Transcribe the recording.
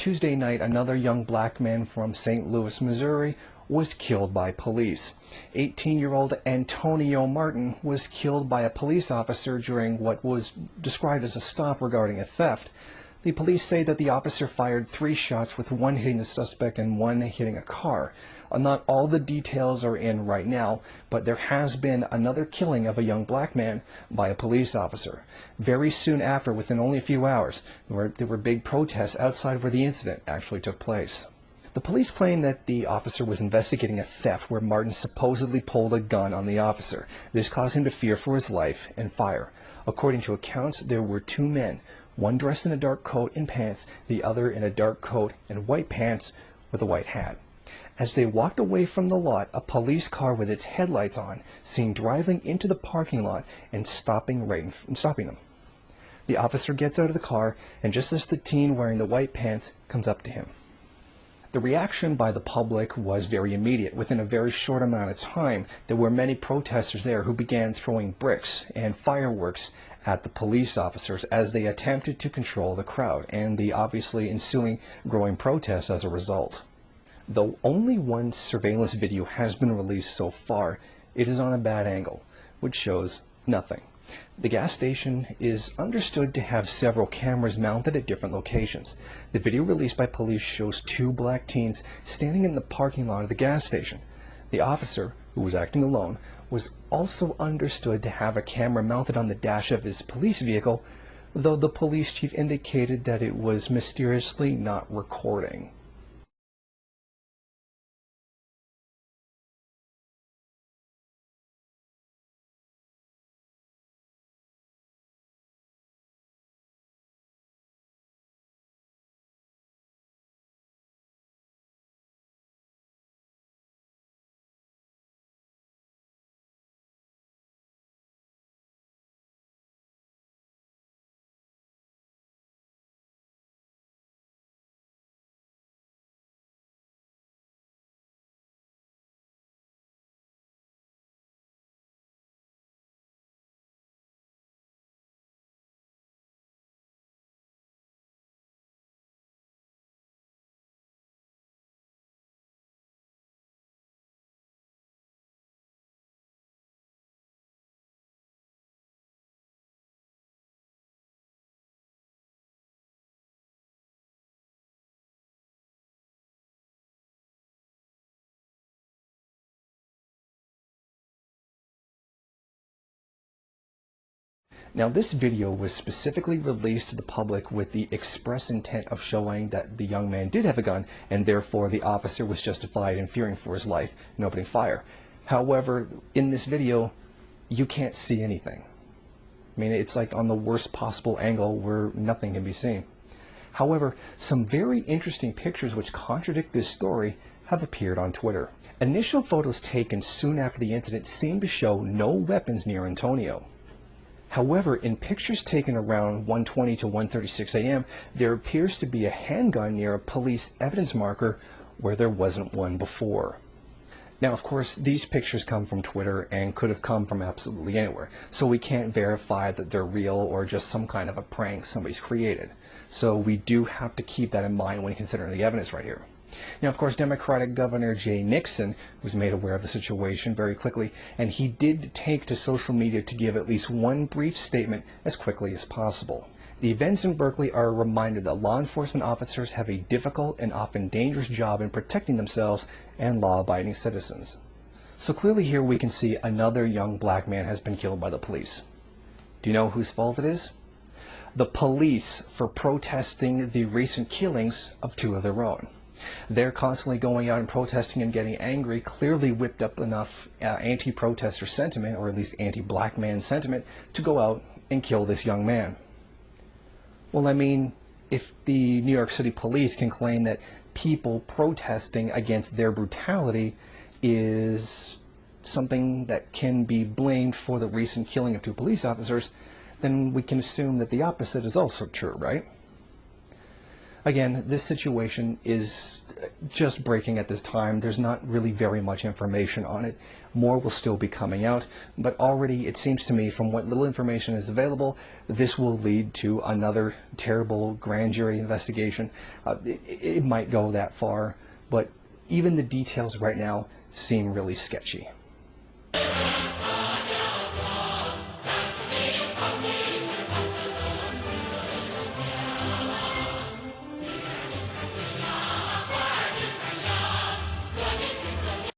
Tuesday night, another young black man from St. Louis, Missouri, was killed by police. 18-year-old Antonio Martin was killed by a police officer during what was described as a stop regarding a theft. The police say that the officer fired 3 shots, with 1 hitting the suspect and 1 hitting a car. Not all the details are in right now, but there has been another killing of a young black man by a police officer. Very soon after, within only a few hours, there were big protests outside where the incident actually took place. The police claim that the officer was investigating a theft where Martin supposedly pulled a gun on the officer. This caused him to fear for his life and fire. According to accounts, there were 2 men, one dressed in a dark coat and pants, the other in a dark coat and white pants with a white hat. As they walked away from the lot, a police car with its headlights on seen driving into the parking lot and stopping them. The officer gets out of the car, and just as the teen wearing the white pants comes up to him. The reaction by the public was very immediate. Within a very short amount of time, there were many protesters there who began throwing bricks and fireworks at the police officers as they attempted to control the crowd, and the obviously ensuing growing protests as a result. Though only one surveillance video has been released so far, it is on a bad angle, which shows nothing. The gas station is understood to have several cameras mounted at different locations. The video released by police shows 2 black teens standing in the parking lot of the gas station. The officer, who was acting alone, was also understood to have a camera mounted on the dash of his police vehicle, though the police chief indicated that it was mysteriously not recording. Now, this video was specifically released to the public with the express intent of showing that the young man did have a gun, and therefore the officer was justified in fearing for his life and opening fire. However, in this video, you can't see anything. I mean, it's like on the worst possible angle where nothing can be seen. However, some very interesting pictures which contradict this story have appeared on Twitter. Initial photos taken soon after the incident seem to show no weapons near Antonio. However, in pictures taken around 1:20 to 1:36 a.m., there appears to be a handgun near a police evidence marker where there wasn't one before. Now, of course, these pictures come from Twitter and could have come from absolutely anywhere, so we can't verify that they're real or just some kind of a prank somebody's created. So we do have to keep that in mind when considering the evidence right here. Now, of course, Democratic Governor Jay Nixon was made aware of the situation very quickly, and he did take to social media to give at least one brief statement as quickly as possible. The events in Berkeley are a reminder that law enforcement officers have a difficult and often dangerous job in protecting themselves and law-abiding citizens. So clearly here we can see another young black man has been killed by the police. Do you know whose fault it is? The police, for protesting the recent killings of 2 of their own. They're constantly going out and protesting and getting angry, clearly whipped up enough anti-protester sentiment, or at least anti-black man sentiment, to go out and kill this young man. Well, I mean, if the New York City police can claim that people protesting against their brutality is something that can be blamed for the recent killing of 2 police officers, then we can assume that the opposite is also true, right? Again, this situation is just breaking at this time. There's not really very much information on it. More will still be coming out, but already it seems to me, from what little information is available, this will lead to another terrible grand jury investigation. It might go that far, but even the details right now seem really sketchy.